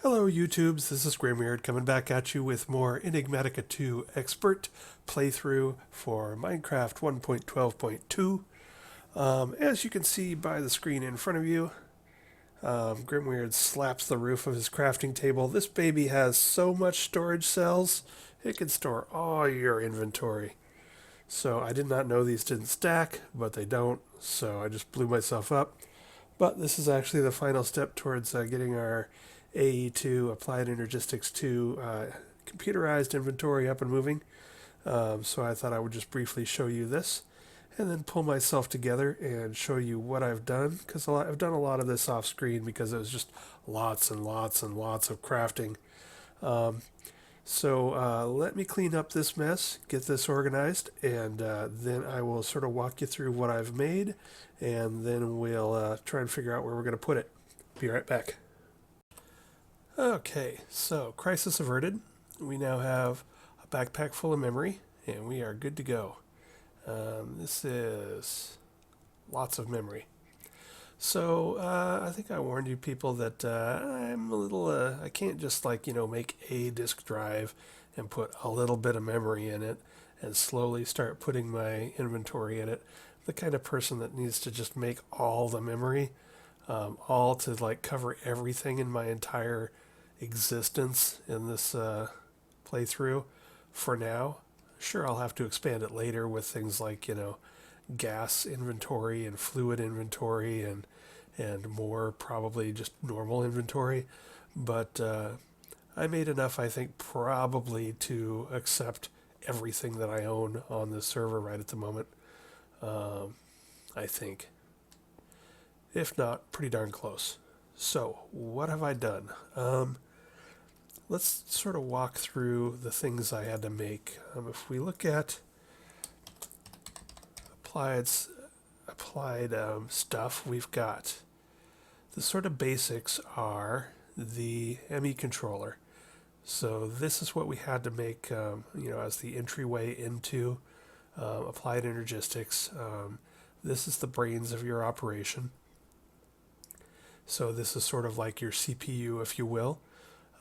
Hello YouTubes, this is Grimweird coming back at you with more Enigmatica 2 Expert playthrough for Minecraft 1.12.2. As you can see by the screen in front of you, Grimweird slaps the roof of his crafting table. This baby has so much storage cells, it can store all your inventory. So I did not know these didn't stack, but they don't, so I just blew myself up. But this is actually the final step towards getting our AE2 Applied Energistics 2 computerized inventory up and moving. So I thought I would just briefly show you this and then pull myself together and show you what I've done, because I've done a lot of this off screen because it was just lots and lots and lots of crafting. So let me clean up this mess, get this organized, and then I will sort of walk you through what I've made, and then we'll try and figure out where we're going to put it. Be right back. Okay, so crisis averted. We now have a backpack full of memory, and we are good to go. This is lots of memory. So I think I warned you people that I'm a little, I can't just make a disk drive and put a little bit of memory in it and slowly start putting my inventory in it. The kind of person that needs to just make all the memory, all to cover everything in my entire existence in this playthrough for now. Sure, I'll have to expand it later with things like, gas inventory and fluid inventory and more probably just normal inventory. But I made enough, I think, probably to accept everything that I own on this server right at the moment. I think. If not, pretty darn close. So, what have I done? Let's sort of walk through the things I had to make. If we look at applied stuff, we've got the sort of basics are the ME controller. So this is what we had to make, as the entryway into Applied Energistics. This is the brains of your operation. So this is sort of like your CPU, if you will.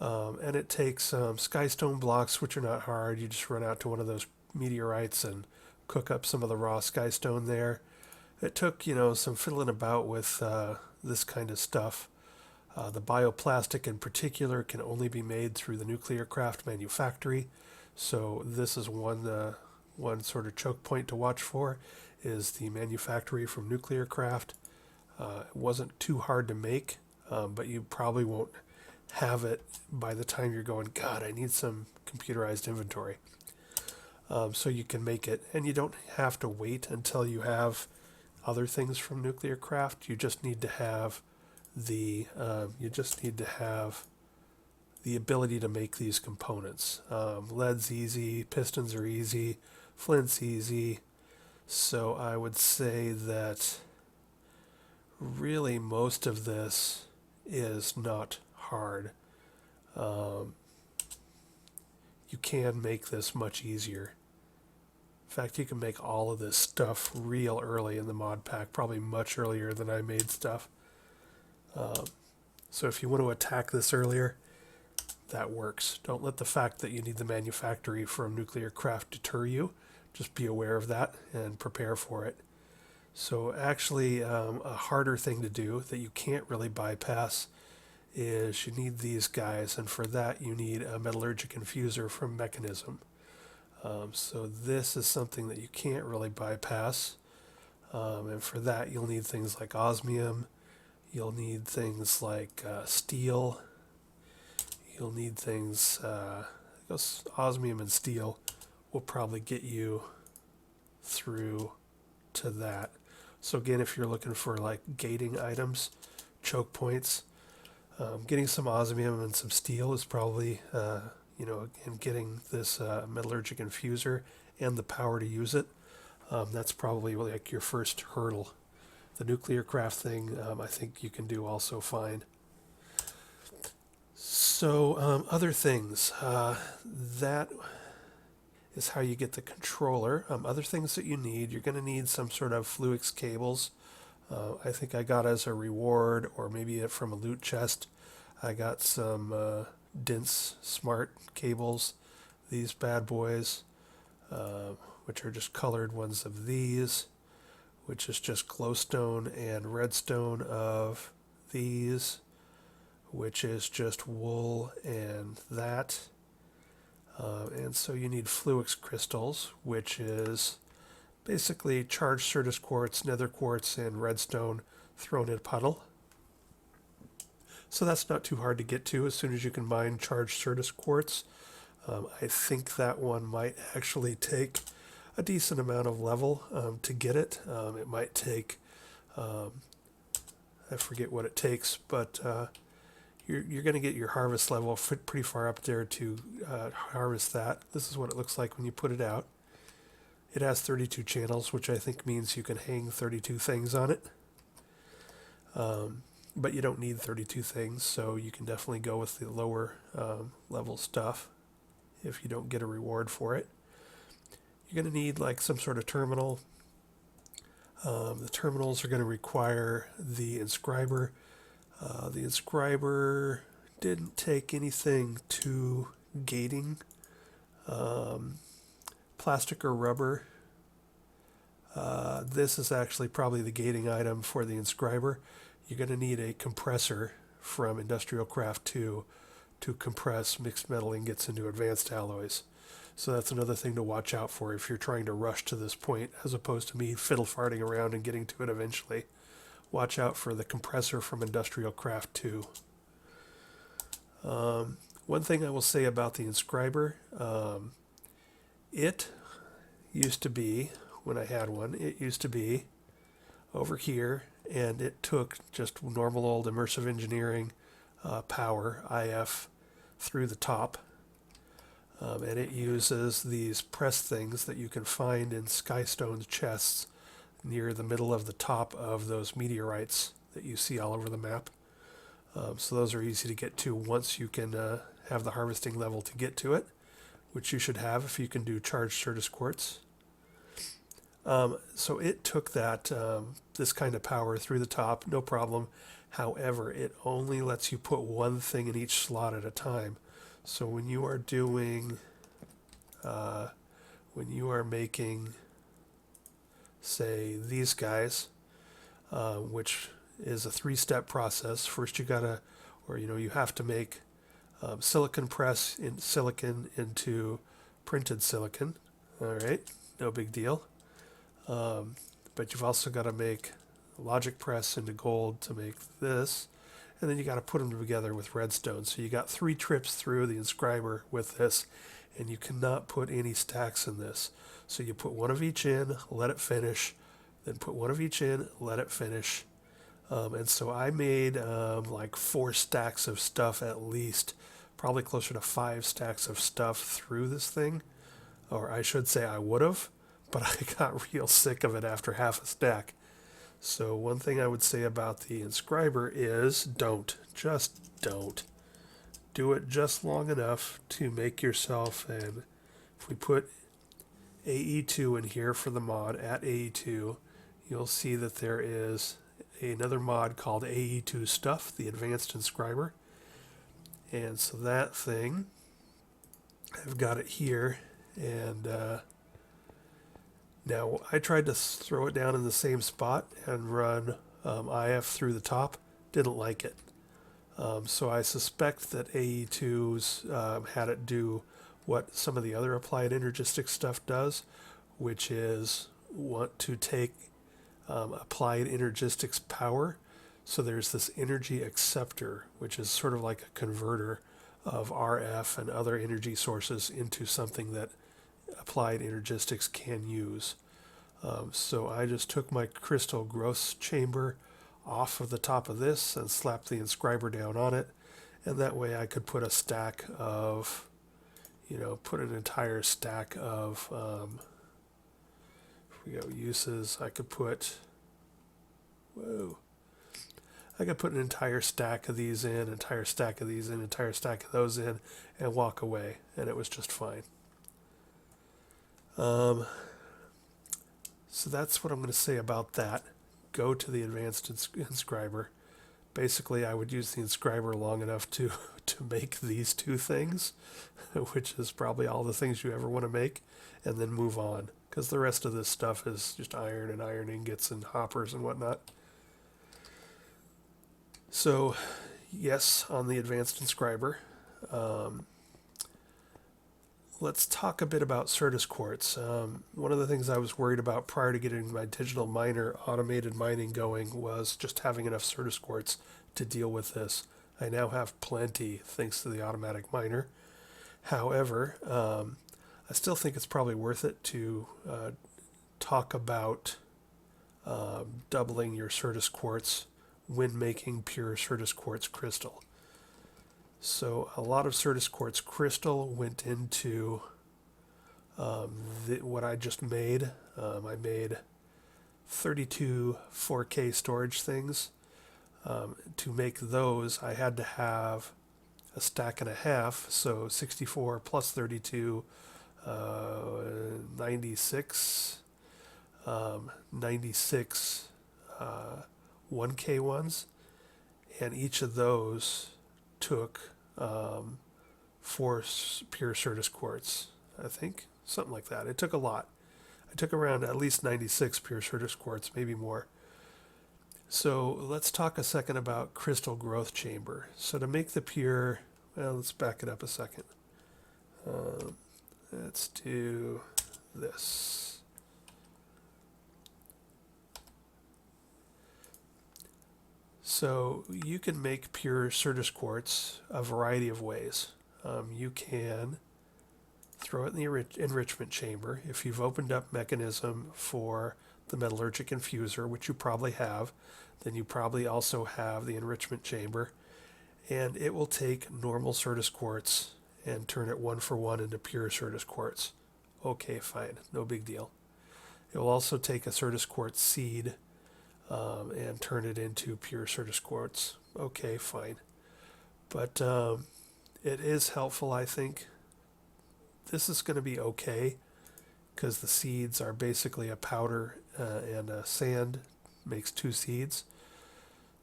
And it takes skystone blocks, which are not hard. You just run out to one of those meteorites and cook up some of the raw skystone there. It took, some fiddling about with this kind of stuff. The bioplastic in particular can only be made through the nuclear craft manufactory. So this is one sort of choke point to watch for, is the manufactory from nuclear craft. It wasn't too hard to make, but you probably won't have it by the time you're going, God, I need some computerized inventory. So you can make it, and you don't have to wait until you have other things from nuclear craft. You just need to have the ability to make these components. Lead's easy, pistons are easy, flint's easy. So I would say that really most of this is not hard. You can make this much easier. In fact, you can make all of this stuff real early in the mod pack, probably much earlier than I made stuff. So if you want to attack this earlier, that works. Don't let the fact that you need the manufactory from nuclear craft deter you. Just be aware of that and prepare for it. So actually, a harder thing to do that you can't really bypass is you need these guys, and for that you need a metallurgic infuser from Mechanism. So this is something that you can't really bypass, and for that you'll need things like osmium, you'll need things like steel, you'll need things, osmium and steel will probably get you through to that. So again, if you're looking for gating items, choke points, getting some osmium and some steel is probably, and getting this metallurgic infuser and the power to use it, that's probably your first hurdle. The nuclear craft thing, I think you can do also fine. So other things, that is how you get the controller. Other things that you need, you're going to need some sort of Fluix cables. I think I got as a reward, or maybe from a loot chest, I got some dense smart cables, these bad boys, which are just colored ones of these, which is just glowstone and redstone of these, which is just wool and that. And so you need fluix crystals, which is basically charged Certus quartz, nether quartz, and redstone thrown in a puddle. So that's not too hard to get to as soon as you can mine charged Certus quartz. I think that one might actually take a decent amount of level to get it. It might take, I forget what it takes, but you're going to get your harvest level pretty far up there to harvest that. This is what it looks like when you put it out. It has 32 channels, which I think means you can hang 32 things on it. But you don't need 32 things, so you can definitely go with the lower level stuff if you don't get a reward for it. You're going to need like some sort of terminal. The terminals are going to require the inscriber. The inscriber didn't take anything to gating. Plastic or rubber. This is actually probably the gating item for the inscriber. You're going to need a compressor from Industrial Craft 2 to compress mixed metal ingots into advanced alloys. So that's another thing to watch out for if you're trying to rush to this point, as opposed to me fiddle farting around and getting to it eventually. Watch out for the compressor from Industrial Craft 2. One thing I will say about the inscriber, it used to be, when I had one, it used to be over here, and it took just normal old immersive engineering power, IF, through the top. And it uses these press things that you can find in Skystone's chests near the middle of the top of those meteorites that you see all over the map. So those are easy to get to once you can have the harvesting level to get to it, which you should have if you can do charged Certus quartz. So it took that this kind of power through the top, no problem. However, it only lets you put one thing in each slot at a time. So when you are doing, when you are making, say, these guys, which is a 3-step process. First you gotta, or you have to make silicon press in silicon into printed silicon. All right, no big deal. But you've also got to make logic press into gold to make this, and then you got to put them together with redstone. So you got 3 trips through the inscriber with this, and you cannot put any stacks in this. So you put one of each in, let it finish, then put one of each in, let it finish. And so I made like 4 stacks of stuff at least, probably closer to 5 stacks of stuff through this thing, or I should say I would have, but I got real sick of it after half a stack. So one thing I would say about the inscriber is just don't. Do it just long enough to make yourself an, if we put AE2 in here for the mod at AE2, you'll see that there is another mod called AE2 Stuff, the Advanced Inscriber. And so that thing, I've got it here, and now I tried to throw it down in the same spot and run IF through the top, didn't like it. So I suspect that AE2's had it do what some of the other Applied Energistics stuff does, which is want to take Applied Energistics power. So there's this energy acceptor, which is sort of like a converter of RF and other energy sources into something that Applied Energistics can use. So I just took my crystal growth chamber off of the top of this and slapped the inscriber down on it, and that way I could put a stack of, put an entire stack of, if we go uses, I could put an entire stack of these in, entire stack of these in, entire stack of those in, and walk away, and it was just fine. So that's what I'm going to say about that. Go to the advanced inscriber. basically I would use the inscriber long enough to make these two things, which is probably all the things you ever want to make, and then move on, because the rest of this stuff is just iron and iron ingots and hoppers and whatnot. So yes, on the advanced inscriber. Let's talk a bit about Certus quartz. One of the things I was worried about prior to getting my digital miner automated mining going was just having enough Certus quartz to deal with this. I now have plenty thanks to the automatic miner. However, I still think it's probably worth it to talk about doubling your Certus quartz when making pure Certus quartz crystal. So a lot of Certus quartz crystal went into what I just made. I made 32 4K storage things. To make those, I had to have a stack and a half, so 64 plus 32, 96, 96 1K ones, and each of those took 4 pure Certus quartz, I think, something like that. It took a lot. I took around at least 96 pure Certus quartz, maybe more. So let's talk a second about crystal growth chamber. So to make the pure, well, let's back it up a second. Let's do this. So you can make pure Certus quartz a variety of ways. You can throw it in the enrichment chamber. If you've opened up mechanism for the metallurgic infuser, which you probably have, then you probably also have the enrichment chamber, and it will take normal Certus quartz and turn it 1-for-1 into pure Certus quartz. Okay, fine, no big deal. It will also take a Certus quartz seed and turn it into pure Certus quartz. Okay, fine. But it is helpful, I think. This is going to be okay because the seeds are basically a powder and a sand makes 2 seeds.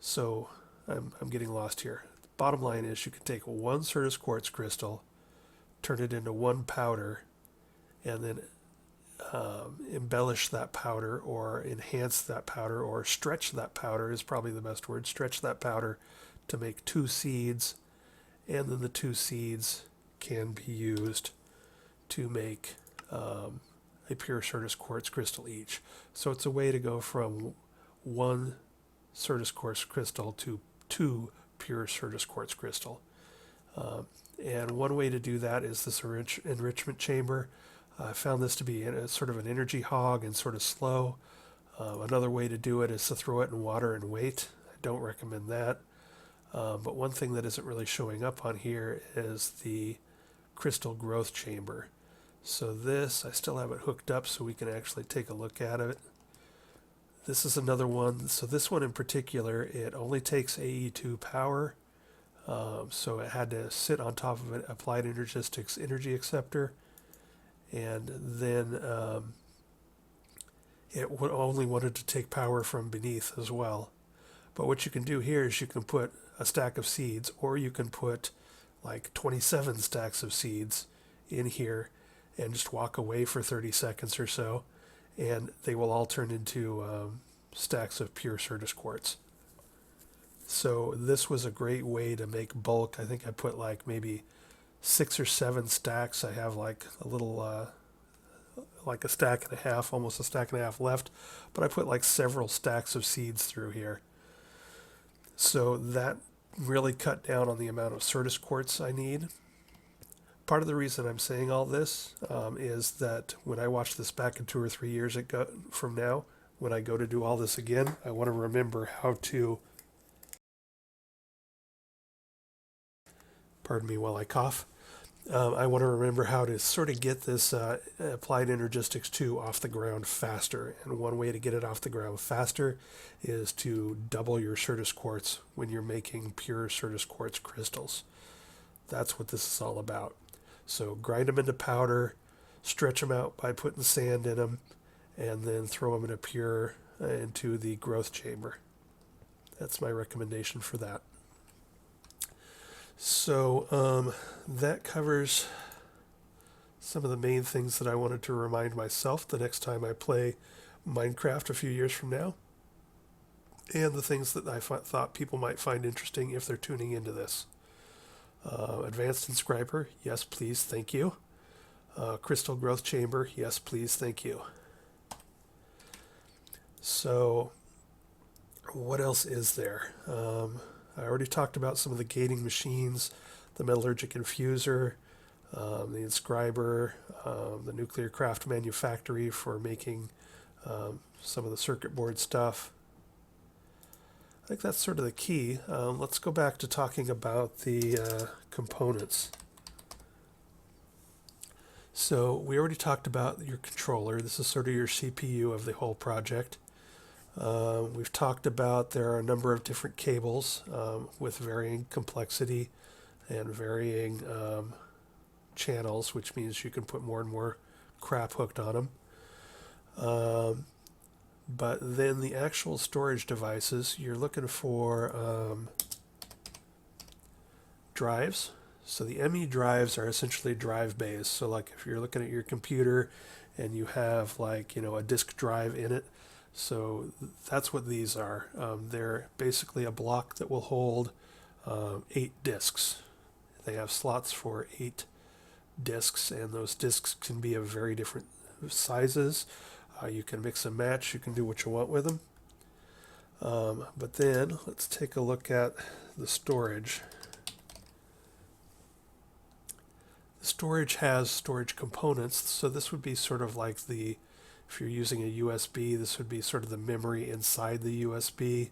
So I'm getting lost here. Bottom line is you can take 1 Certus quartz crystal, turn it into 1 powder, and then embellish that powder or enhance that powder or stretch that powder is probably the best word. Stretch that powder to make 2 seeds, and then the 2 seeds can be used to make a pure Certus quartz crystal each. So it's a way to go from 1 Certus quartz crystal to 2 pure Certus quartz crystal. And one way to do that is this enrichment chamber. I found this to be sort of an energy hog and sort of slow. Another way to do it is to throw it in water and wait. I don't recommend that. But one thing that isn't really showing up on here is the crystal growth chamber. So this, I still have it hooked up so we can actually take a look at it. This is another one. So this one in particular, it only takes AE2 power. So it had to sit on top of an Applied Energistics energy acceptor. And then it only wanted to take power from beneath as well. But what you can do here is you can put a stack of seeds, or you can put like 27 stacks of seeds in here and just walk away for 30 seconds or so, and they will all turn into stacks of pure Certus quartz. So this was a great way to make bulk. I think I put like maybe 6 or 7 stacks. I have like a little, like a stack and a half, almost a stack and a half left, but I put like several stacks of seeds through here. So that really cut down on the amount of Certus quartz I need. Part of the reason I'm saying all this is that when I watch this back in 2 or 3 years from now, when I go to do all this again, I want to remember how to, pardon me while I cough, I want to remember how to sort of get this Applied Energistics 2 off the ground faster. And one way to get it off the ground faster is to double your Certus quartz when you're making pure Certus quartz crystals. That's what this is all about. So grind them into powder, stretch them out by putting sand in them, and then throw them into the growth chamber. That's my recommendation for that. So that covers some of the main things that I wanted to remind myself the next time I play Minecraft a few years from now, and the things that I thought people might find interesting if they're tuning into this. Advanced inscriber, yes please, thank you. Crystal growth chamber, yes please, thank you. So what else is there? I already talked about some of the gating machines, the metallurgic infuser, the inscriber, the nuclear craft manufactory for making some of the circuit board stuff. I think that's sort of the key. Let's go back to talking about the components. So we already talked about your controller. This is sort of your CPU of the whole project. We've talked about there are a number of different cables with varying complexity and varying channels, which means you can put more and more crap hooked on them. But then the actual storage devices, you're looking for drives. So the ME drives are essentially drive bays. So like if you're looking at your computer and you have like, a disk drive in it, so that's what these are. They're basically a block that will hold 8 disks. They have slots for 8 disks, and those disks can be of very different sizes. You can mix and match. You can do what you want with them. But then let's take a look at the storage. The storage has storage components, so this would be sort of like if you're using a USB, this would be sort of the memory inside the USB.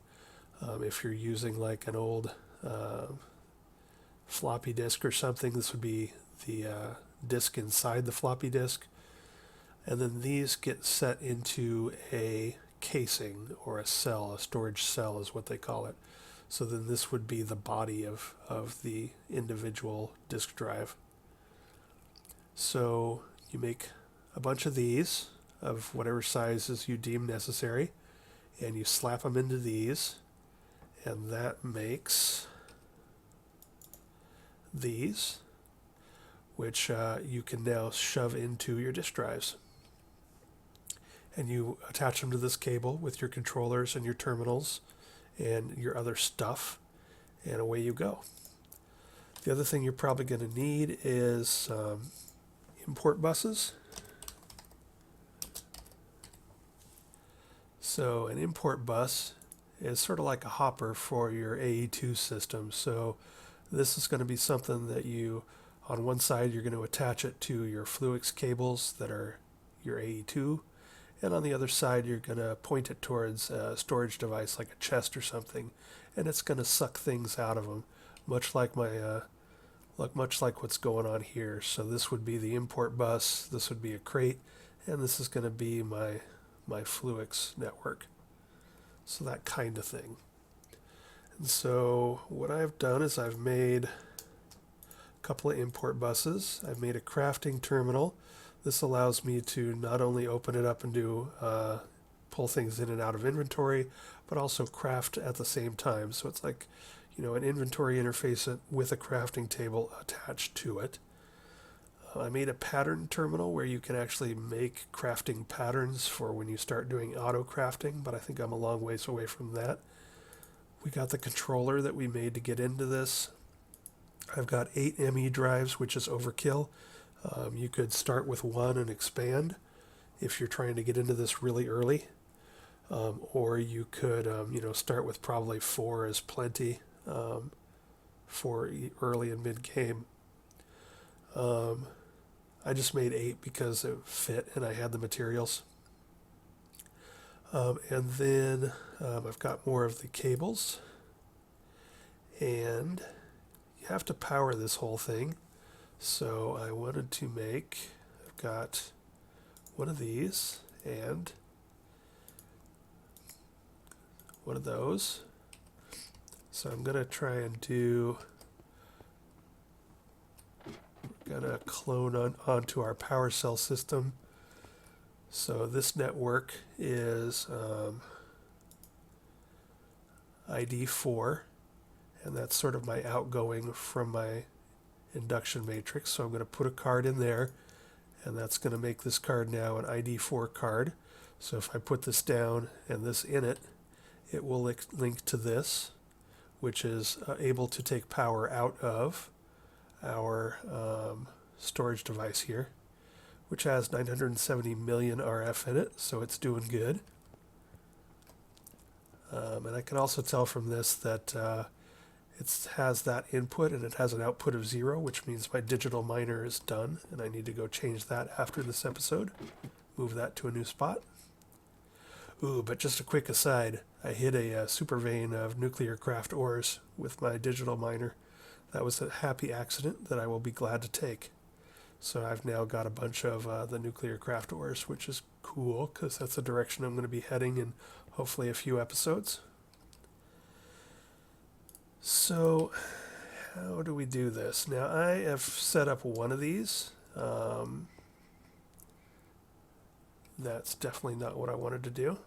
If you're using like an old floppy disk or something, this would be the disk inside the floppy disk. And then these get set into a casing or a cell, a storage cell is what they call it. So then this would be the body of the individual disk drive. So you make a bunch of these of whatever sizes you deem necessary, and you slap them into these, and that makes these, which you can now shove into your disk drives. And you attach them to this cable with your controllers and your terminals and your other stuff, and away you go. The other thing you're probably going to need is import buses. So an import bus is sort of like a hopper for your AE2 system. So this is going to be something that on one side you're going to attach it to your Fluix cables that are your AE2, and on the other side you're going to point it towards a storage device like a chest or something, and it's going to suck things out of them, much like what's going on here. So this would be the import bus, this would be a crate, and this is going to be my Fluix network. So that kind of thing. And so what I've done is I've made a couple of import buses. I've made a crafting terminal. This allows me to not only open it up and pull things in and out of inventory, but also craft at the same time. So it's like, an inventory interface with a crafting table attached to it. I made a pattern terminal where you can actually make crafting patterns for when you start doing auto crafting, but I think I'm a long ways away from that. We got the controller that we made to get into this. I've got 8 ME drives, which is overkill. You could start with 1 and expand if you're trying to get into this really early. Or you could, start with probably 4 is plenty for early and mid-game. I just made 8 because it fit and I had the materials. And then I've got more of the cables. And you have to power this whole thing. So I wanted to I've got one of these and one of those. So I'm going to try and clone onto our power cell system. So this network is ID 4, and that's sort of my outgoing from my induction matrix. So I'm going to put a card in there, and that's going to make this card now an ID 4 card. So if I put this down and this in it, it will link to this, which is able to take power out of our storage device here, which has 970 million RF in it, so it's doing good. And I can also tell from this that it has that input and it has an output of 0, which means my digital miner is done, and I need to go change that after this episode. Move that to a new spot. Ooh, but just a quick aside, I hit a super vein of nuclear craft ores with my digital miner. That was a happy accident that I will be glad to take. So I've now got a bunch of the nuclear craft ores, which is cool because that's the direction I'm going to be heading in hopefully a few episodes. So how do we do this? Now I have set up one of these. That's definitely not what I wanted to do.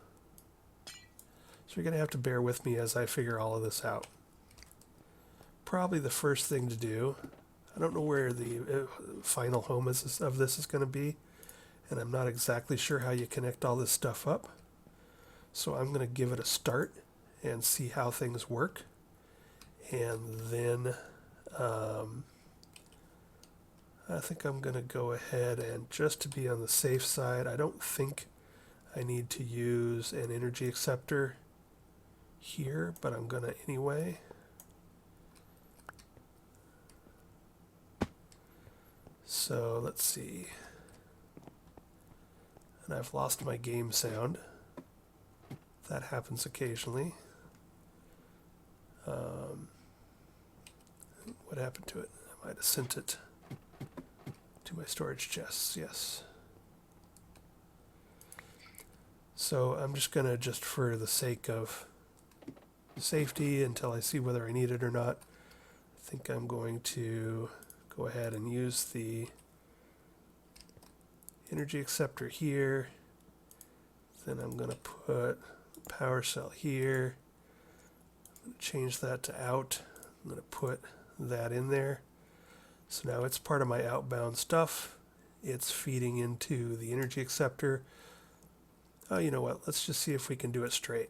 So you're going to have to bear with me as I figure all of this out. Probably the first thing to do, I don't know where the final home of this is going to be, and I'm not exactly sure how you connect all this stuff up. So I'm going to give it a start and see how things work. And then I think I'm going to go ahead and, just to be on the safe side, I don't think I need to use an energy acceptor here, but I'm going to anyway. So let's see. And I've lost my game sound. That happens occasionally. What happened to it? I might have sent it to my storage chests, yes. So I'm just going to, just for the sake of safety until I see whether I need it or not, I think I'm going to go ahead and use the energy acceptor here. Then I'm going to put power cell here. I'm going to change that to out. I'm going to put that in there. So now it's part of my outbound stuff. It's feeding into the energy acceptor. Oh, you know what? Let's just see if we can do it straight.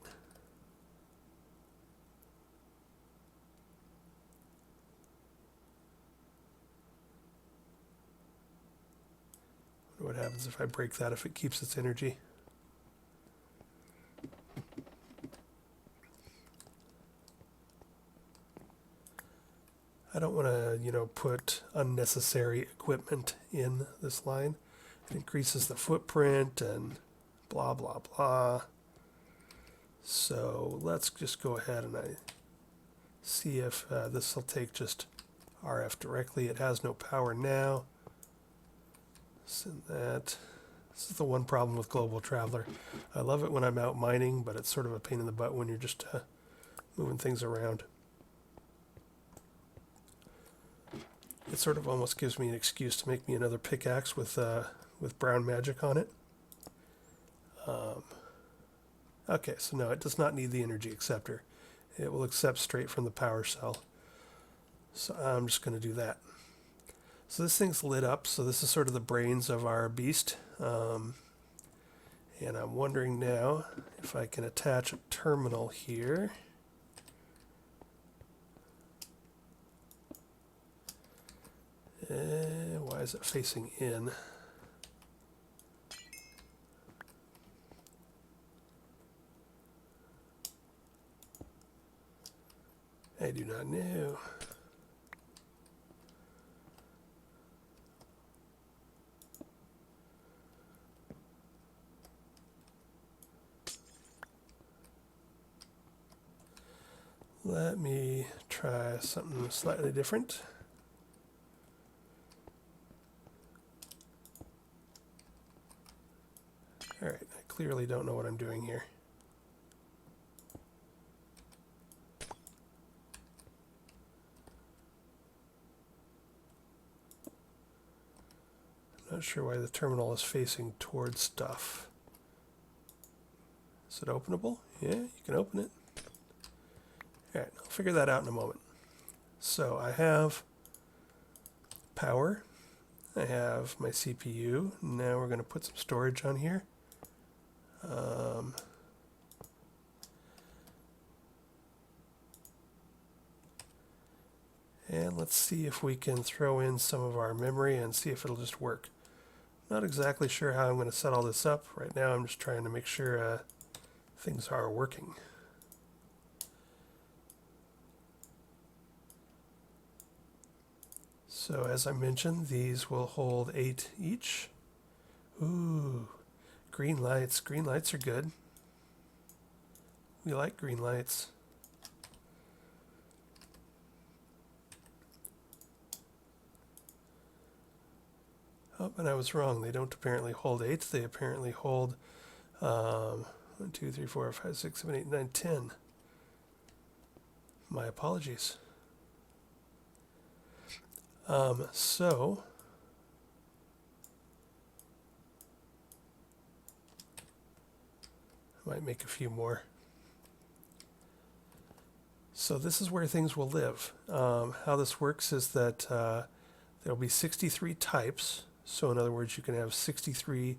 What happens if I break that, if it keeps its energy? I don't want to, put unnecessary equipment in this line. It increases the footprint and blah, blah, blah. So let's just go ahead and see if this will take just RF directly. It has no power now. Send that. This is the one problem with Global Traveler. I love it when I'm out mining, but it's sort of a pain in the butt when you're just moving things around. It sort of almost gives me an excuse to make me another pickaxe with brown magic on it. Okay, so no, it does not need the energy acceptor. It will accept straight from the power cell. So I'm just going to do that. So this thing's lit up, so this is sort of the brains of our beast. And I'm wondering now if I can attach a terminal here. Why is it facing in? I do not know. Let me try something slightly different. All right, I clearly don't know what I'm doing here. I'm not sure why the terminal is facing towards stuff. Is it openable? Yeah, you can open it. All right, I'll figure that out in a moment. So I have power. I have my CPU. Now we're going to put some storage on here. And let's see if we can throw in some of our memory and see if it'll just work. Not exactly sure how I'm going to set all this up. Right now I'm just trying to make sure things are working. So as I mentioned, these will hold 8 each. Ooh, green lights. Green lights are good. We like green lights. Oh, and I was wrong. They don't apparently hold 8. They apparently hold 1, 2, 3, 4, 5, 6, 7, 8, 9, 10. My apologies. So I might make a few more. So this is where things will live. How this works is that there'll be 63 types. So in other words, you can have 63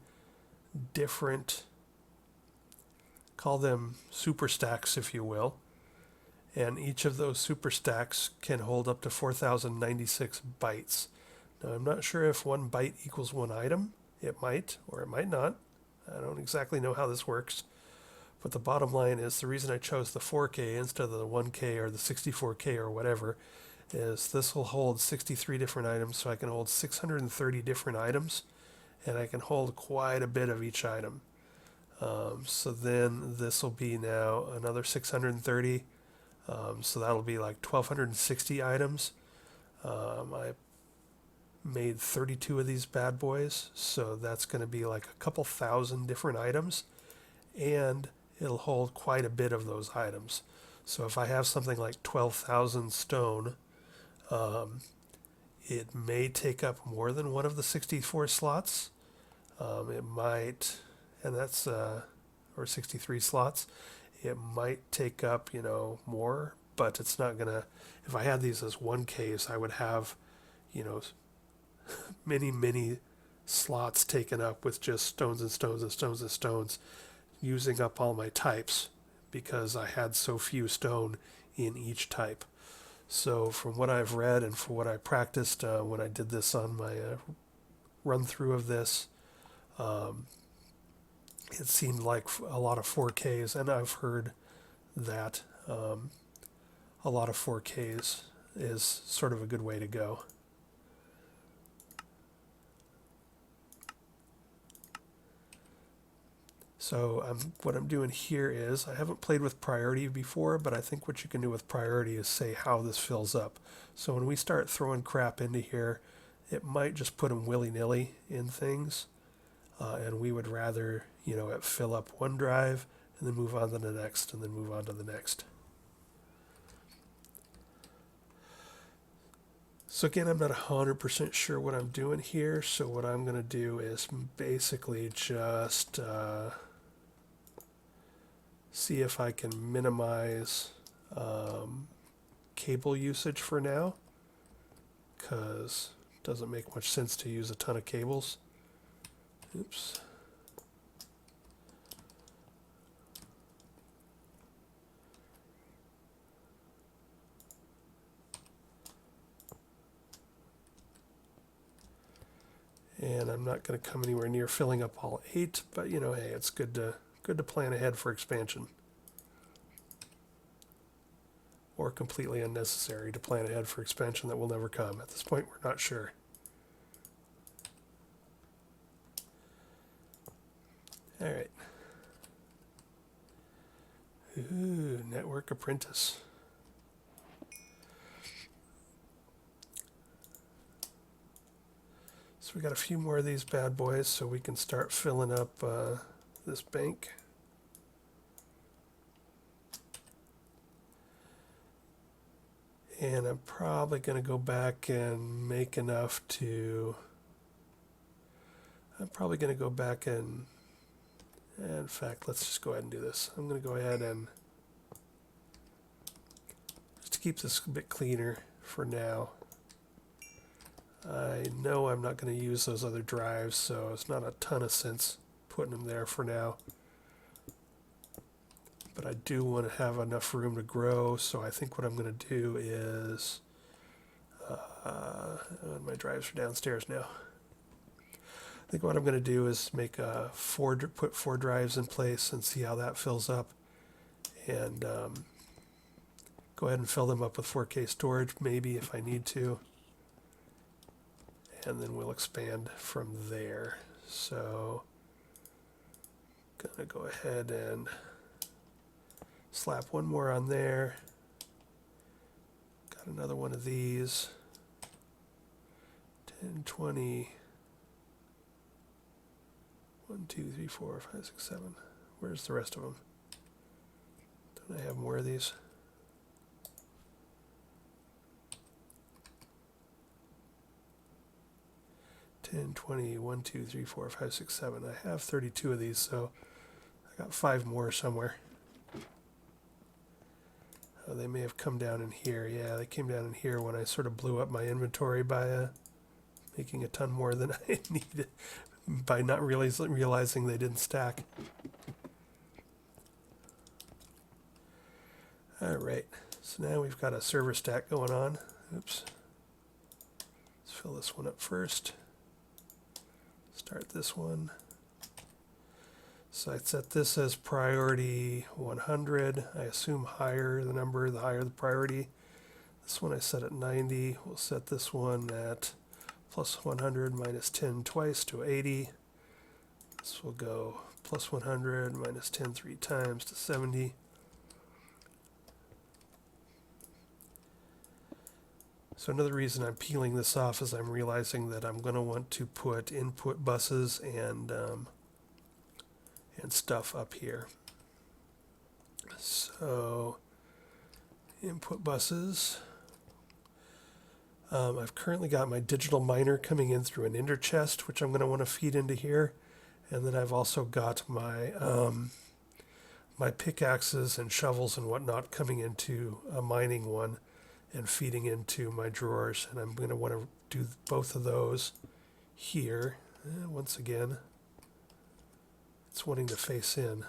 different, call them super stacks if you will. And each of those super stacks can hold up to 4,096 bytes. Now I'm not sure if 1 byte equals 1 item. It might, or it might not. I don't exactly know how this works. But the bottom line is the reason I chose the 4K instead of the 1K or the 64K or whatever is this will hold 63 different items, so I can hold 630 different items, and I can hold quite a bit of each item. So then this will be now another 630, so that'll be like 1,260 items. I made 32 of these bad boys, so that's going to be like a couple thousand different items, and it'll hold quite a bit of those items. So if I have something like 12,000 stone, it may take up more than one of the 64 slots. It might, and that's, or 63 slots. It might take up, more, but it's not gonna, if I had these as one case, I would have, many, many slots taken up with just stones and stones and stones and stones, using up all my types because I had so few stone in each type. So from what I've read and from what I practiced when I did this on my run through of this, it seemed like a lot of 4Ks, and I've heard that a lot of 4Ks is sort of a good way to go. So what I'm doing here is, I haven't played with priority before, but I think what you can do with priority is say how this fills up. So when we start throwing crap into here, it might just put them willy-nilly in things, and we would rather, it fill up one drive and then move on to the next and then move on to the next. So again, I'm not 100% sure what I'm doing here, so what I'm going to do is basically just see if I can minimize cable usage for now, because it doesn't make much sense to use a ton of cables. Oops. And I'm not going to come anywhere near filling up all 8, but hey, it's good to plan ahead for expansion. Or completely unnecessary to plan ahead for expansion that will never come. At this point, we're not sure. All right. Ooh, Network Apprentice. So we got a few more of these bad boys so we can start filling up this bank. And I'm probably going to go back and make enough to... I'm probably going to go back and... In fact, let's just go ahead and do this. I'm going to go ahead and to keep this a bit cleaner for now, I know I'm not going to use those other drives, so it's not a ton of sense putting them there for now. But I do want to have enough room to grow, so I think what I'm going to do is, my drives are downstairs now. I think what I'm going to do is make put 4 drives in place and see how that fills up, and go ahead and fill them up with 4K storage, maybe if I need to, and then we'll expand from there. So, gonna go ahead and slap one more on there. Got another one of these. 10, 20. 1, 2, 3, 4, 5, 6, 7. Where's the rest of them? Don't I have more of these? Ten, 20, 1, 2, 3, 4, 5, 6, 7. I have 32 of these, so I got 5 more somewhere. Oh, they may have come down in here. Yeah, they came down in here when I sort of blew up my inventory by making a ton more than I needed, by not realizing they didn't stack. Alright, so now we've got a server stack going on. Oops. Let's fill this one up first. Start this one. So I set this as priority 100. I assume higher the number, the higher the priority. This one I set at 90. We'll set this one at plus 100 minus 10 twice to 80. This will go plus 100 minus 10 3 times to 70. So another reason I'm peeling this off is I'm realizing that I'm going to want to put input buses and stuff up here. So input buses. I've currently got my digital miner coming in through an ender chest, which I'm going to want to feed into here. And then I've also got my my pickaxes and shovels and whatnot coming into a mining one and feeding into my drawers. And I'm going to want to do both of those here. Once again, it's wanting to face in.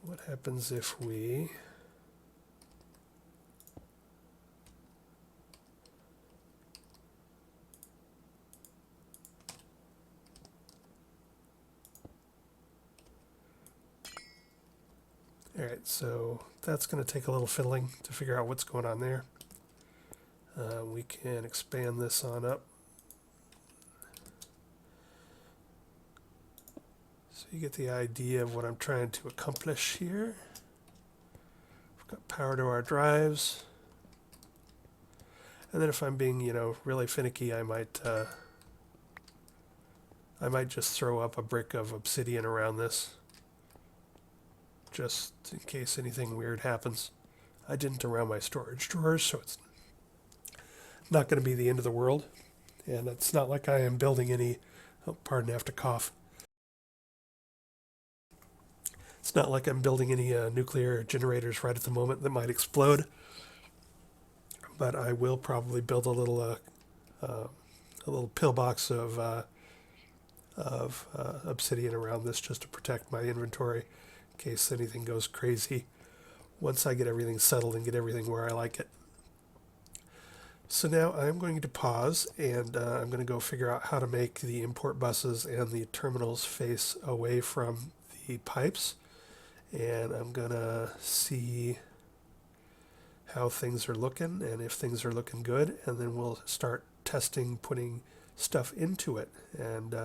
What happens if we... Alright, so that's going to take a little fiddling to figure out what's going on there. We can expand this on up. So you get the idea of what I'm trying to accomplish here. We've got power to our drives. And then if I'm being, really finicky, I might just throw up a brick of obsidian around this, just in case anything weird happens. I didn't around my storage drawers, so it's not going to be the end of the world. And it's not like I am building any... Oh, pardon, I have to cough. It's not like I'm building any nuclear generators right at the moment that might explode. But I will probably build a little pillbox of obsidian around this just to protect my inventory in case anything goes crazy once I get everything settled and get everything where I like it. So now I'm going to pause and I'm going to go figure out how to make the import buses and the terminals face away from the pipes. And I'm going to see how things are looking and if things are looking good, and then we'll start testing putting stuff into it. And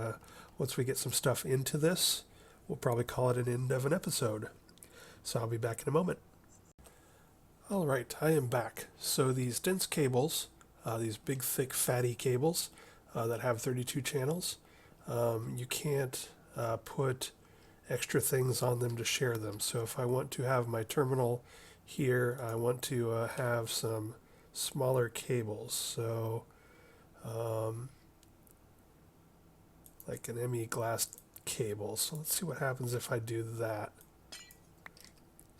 once we get some stuff into this, we'll probably call it an end of an episode. So I'll be back in a moment. Alright, I am back. So these dense cables, these big thick fatty cables that have 32 channels, you can't put extra things on them to share them. So if I want to have my terminal here, I want to have some smaller cables. So like an ME glass cable. So let's see what happens if I do that.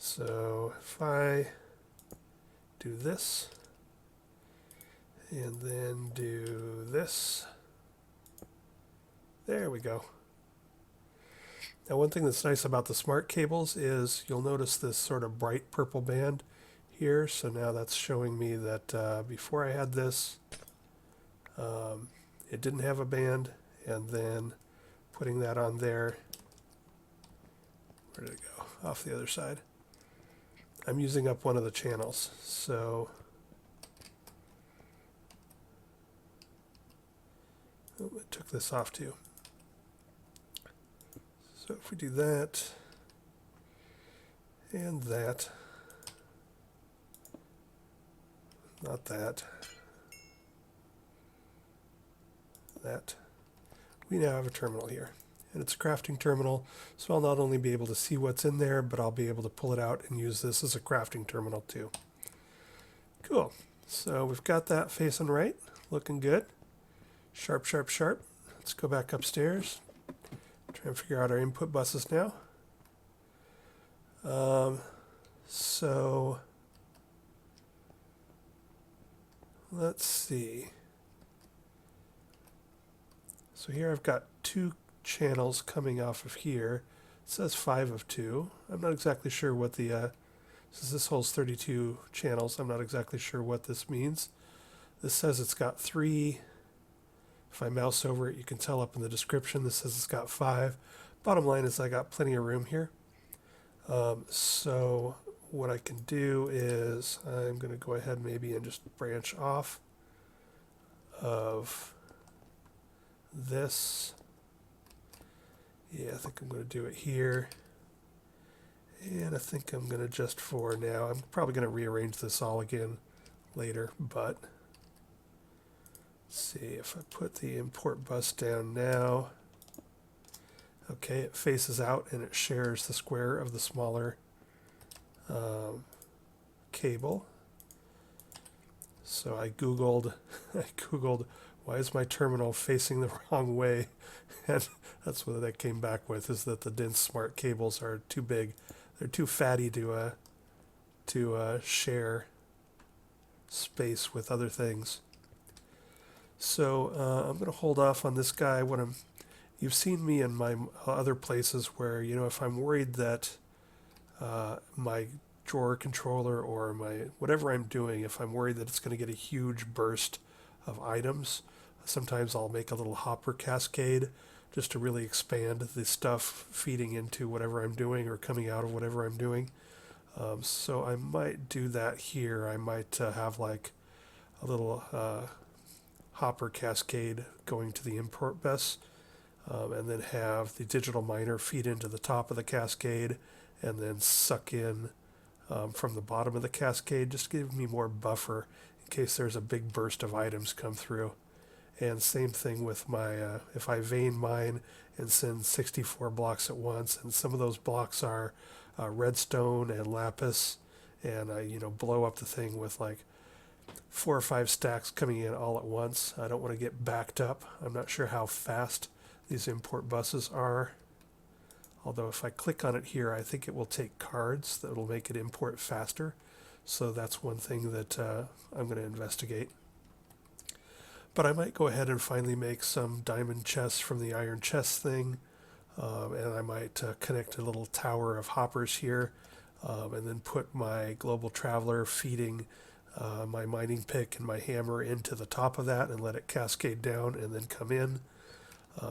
So if I do this, and then do this, there we go. Now one thing that's nice about the smart cables is you'll notice this sort of bright purple band here. So now that's showing me that before I had this, it didn't have a band, and then putting that on there, where did it go? Off the other side. I'm using up one of the channels, so I took this off too. So if we do that, and that, not that, that, we now have a terminal here. And it's a crafting terminal, so I'll not only be able to see what's in there, but I'll be able to pull it out and use this as a crafting terminal too. Cool. So we've got that facing right, looking good. Sharp, sharp, sharp. Let's go back upstairs. Try and figure out our input buses now. So let's see. So here I've got two channels coming off of here. It says 5 of 2. I'm not exactly sure what the since this holds 32 channels, I'm not exactly sure what this means. This says it's got 3. If I mouse over it, you can tell up in the description this says it's got 5. Bottom line is I got plenty of room here. So what I can do is I'm going to go ahead maybe and just branch off of this. Yeah, I think I'm going to do it here. And I think I'm going to just for now, I'm probably going to rearrange this all again later, but let's see if I put the import bus down now. Okay, it faces out and it shares the square of the smaller cable. So I googled why is my terminal facing the wrong way, and that's what that came back with, is that the dense smart cables are too big. They're too fatty to share space with other things. So I'm going to hold off on this guy. You've seen me in my other places where, if I'm worried that my drawer controller or my whatever I'm doing, if I'm worried that it's going to get a huge burst of items, sometimes I'll make a little hopper cascade just to really expand the stuff feeding into whatever I'm doing or coming out of whatever I'm doing. So I might do that here. I might have like a little hopper cascade going to the import bus, and then have the digital miner feed into the top of the cascade and then suck in from the bottom of the cascade, just to give me more buffer in case there's a big burst of items come through. And same thing with my, if I vein mine and send 64 blocks at once, and some of those blocks are redstone and lapis, and I, blow up the thing with like 4 or 5 stacks coming in all at once. I don't want to get backed up. I'm not sure how fast these import buses are. Although if I click on it here, I think it will take cards that will make it import faster. So that's one thing that I'm going to investigate. But I might go ahead and finally make some diamond chests from the iron chest thing. And I might connect a little tower of hoppers here, and then put my global traveler feeding my mining pick and my hammer into the top of that and let it cascade down and then come in.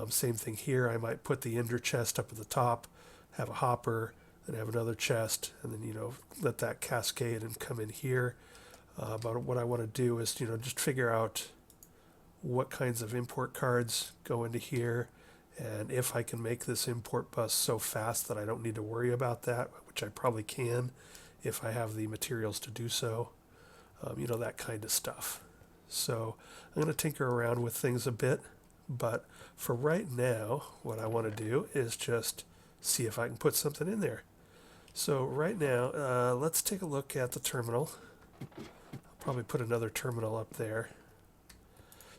Same thing here. I might put the ender chest up at the top, have a hopper, then have another chest, and then, let that cascade and come in here. But what I want to do is, just figure out what kinds of import cards go into here, and if I can make this import bus so fast that I don't need to worry about that, which I probably can if I have the materials to do so, that kind of stuff. So I'm going to tinker around with things a bit, but for right now, what I want to do is just see if I can put something in there. So right now, let's take a look at the terminal. I'll probably put another terminal up there.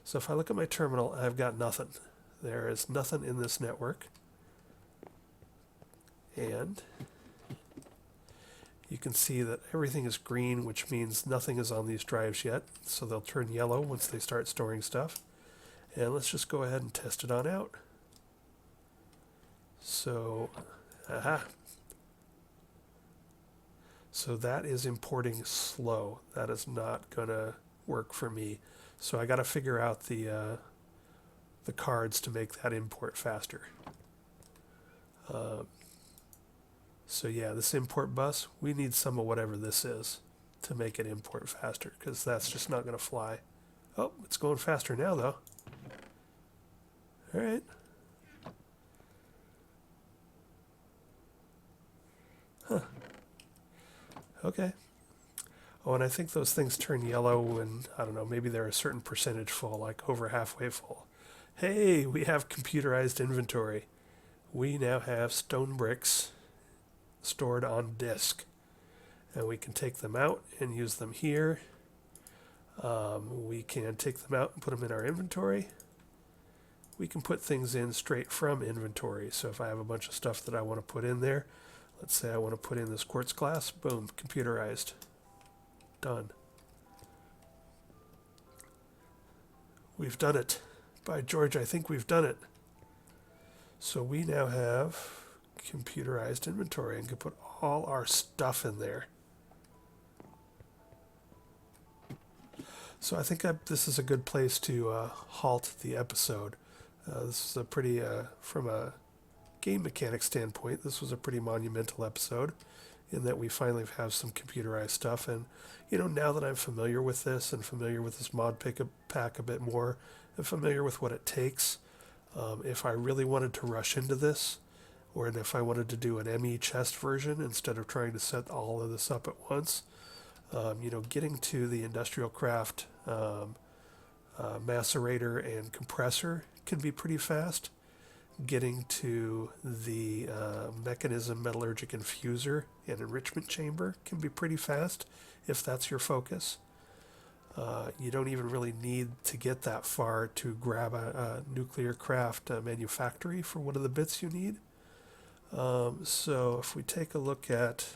So if I look at my terminal, I've got nothing. There is nothing in this network. And You can see that everything is green, which means nothing is on these drives yet. So they'll turn yellow once they start storing stuff. And let's just go ahead and test it on out. So, So that is importing slow. That is not gonna work for me. So I got to figure out the cards to make that import faster. So yeah, this import bus, we need some of whatever this is to make it import faster, because that's just not going to fly. Oh, it's going faster now though. All right. Huh. Okay. Oh, and I think those things turn yellow when, I don't know, maybe they're a certain percentage full, like over halfway full. Hey, we have computerized inventory. We now have stone bricks stored on disk. And we can take them out and use them here. We can take them out and put them in our inventory. We can put things in straight from inventory. So if I have a bunch of stuff that I want to put in there, let's say I want to put in this quartz glass, boom, computerized. Done. We've done it. By George, I think we've done it. So we now have computerized inventory and can put all our stuff in there. So I think this is a good place to halt the episode. This is a pretty, from a game mechanic standpoint, this was a pretty monumental episode in that we finally have some computerized stuff. And, you know, now that I'm familiar with this and familiar with this mod pack a bit more and familiar with what it takes, if I really wanted to rush into this, or if I wanted to do an ME chest version instead of trying to set all of this up at once, you know, getting to the industrial craft macerator and compressor can be pretty fast. Getting to the mechanism metallurgic infuser and enrichment chamber can be pretty fast if that's your focus. You don't even really need to get that far to grab a nuclear craft manufactory for one of the bits you need. So if we take a look at,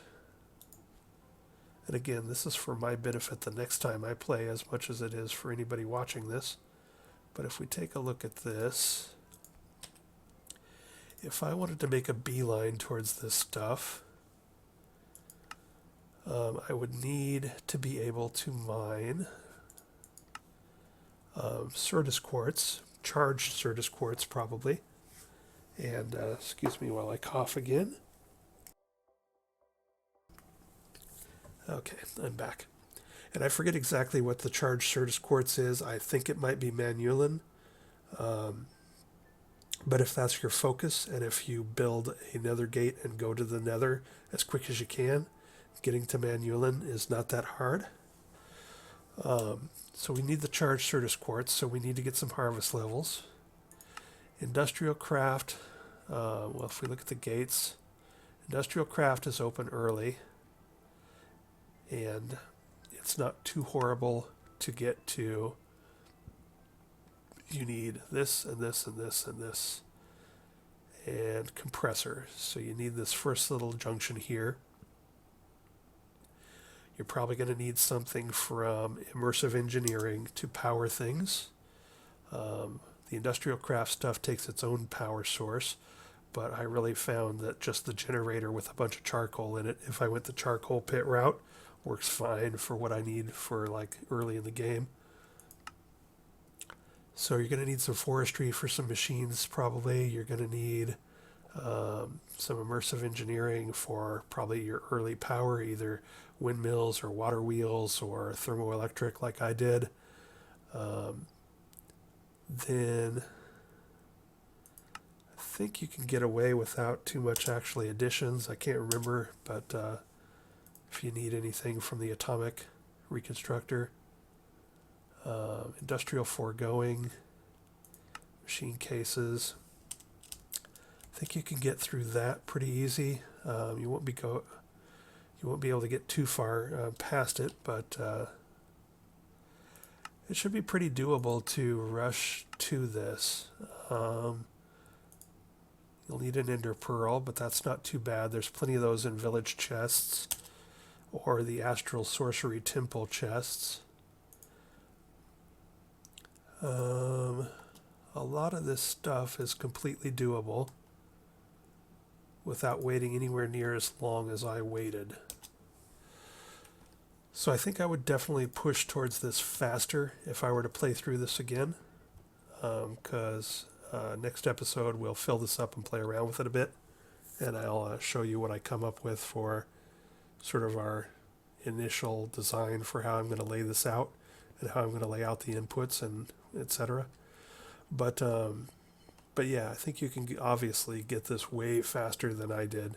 and again, this is for my benefit the next time I play as much as it is for anybody watching this, but if we take a look at this, if I wanted to make a beeline towards this stuff, I would need to be able to mine Certus quartz, charged Certus quartz probably, and excuse me while I cough again. Okay, I'm back. And I forget exactly what the charged Certus quartz is. I think it might be Manulin. But if that's your focus, and if you build a nether gate and go to the nether as quick as you can, getting to Manulin is not that hard. So we need the charged Certus quartz, so we need to get some harvest levels. Industrial craft, well, if we look at the gates, industrial craft is open early, and it's not too horrible to get to. You need this and this and this and this, and compressor. So you need this first little junction here. You're probably going to need something from immersive engineering to power things. The industrial craft stuff takes its own power source, but I really found that just the generator with a bunch of charcoal in it, if I went the charcoal pit route, works fine for what I need for like early in the game. So you're going to need some forestry for some machines probably. You're going to need some immersive engineering for probably your early power, either windmills or water wheels or thermoelectric like I did. Then I think you can get away without too much actually additions. I can't remember, but if you need anything from the atomic reconstructor, industrial foregoing, machine cases, I think you can get through that pretty easy. You won't be able to get too far past it, but it should be pretty doable to rush to this. You'll need an ender pearl, but that's not too bad. There's plenty of those in village chests. or the Astral Sorcery Temple chests. A lot of this stuff is completely doable without waiting anywhere near as long as I waited. So I think I would definitely push towards this faster if I were to play through this again, because next episode we'll fill this up and play around with it a bit, and I'll show you what I come up with for sort of our initial design for how I'm going to lay this out and how I'm going to lay out the inputs and etc. But yeah, I think you can obviously get this way faster than I did.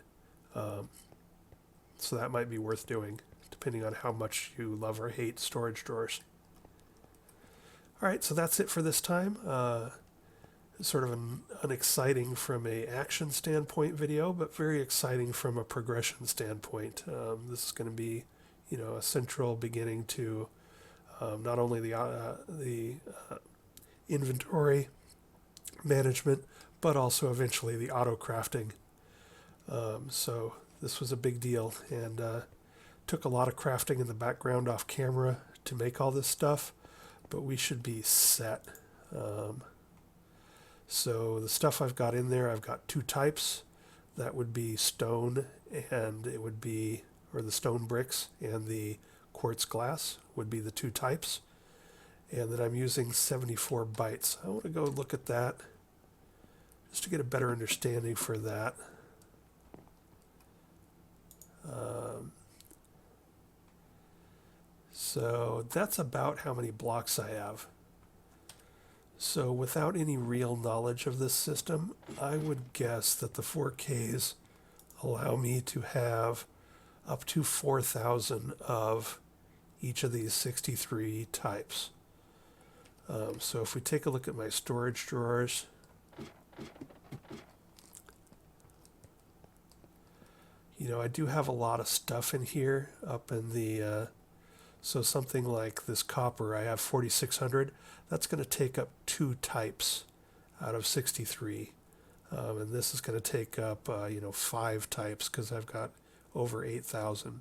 So that might be worth doing, depending on how much you love or hate storage drawers. All right, so that's it for this time. Sort of an unexciting from a action standpoint video, but very exciting from a progression standpoint. This is going to be, a central beginning to not only the inventory management, but also eventually the auto crafting. So this was a big deal, and took a lot of crafting in the background off camera to make all this stuff, but we should be set. So the stuff I've got in there, I've got two types. That would be stone, and it would be, or the stone bricks and the quartz glass would be the two types. And then I'm using 74 bytes. I want to go look at that just to get a better understanding for that. So that's about how many blocks I have. So without any real knowledge of this system, I would guess that the 4Ks allow me to have up to 4,000 of each of these 63 types. So if we take a look at my storage drawers, I do have a lot of stuff in here up in the, so something like this copper, I have 4,600. That's going to take up two types out of 63. And this is going to take up, 5 types because I've got over 8,000.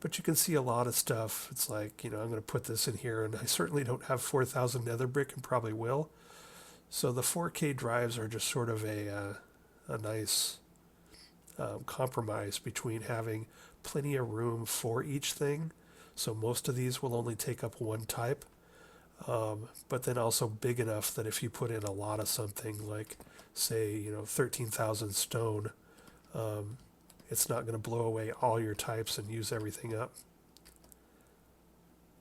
But you can see a lot of stuff. It's like, I'm going to put this in here, and I certainly don't have 4,000 nether brick and probably will. So the 4K drives are just sort of a nice compromise between having plenty of room for each thing. So most of these will only take up one type, but then also big enough that if you put in a lot of something like, say, 13,000 stone, it's not going to blow away all your types and use everything up.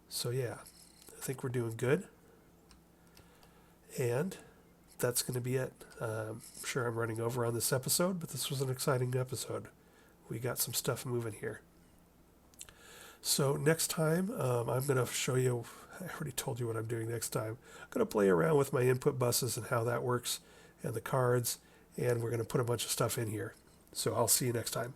So yeah, I think we're doing good. And that's going to be it. I'm sure I'm running over on this episode, but this was an exciting episode. We got some stuff moving here. So next time, I'm going to show you, I already told you what I'm doing next time. I'm going to play around with my input buses and how that works and the cards, and we're going to put a bunch of stuff in here. So I'll see you next time.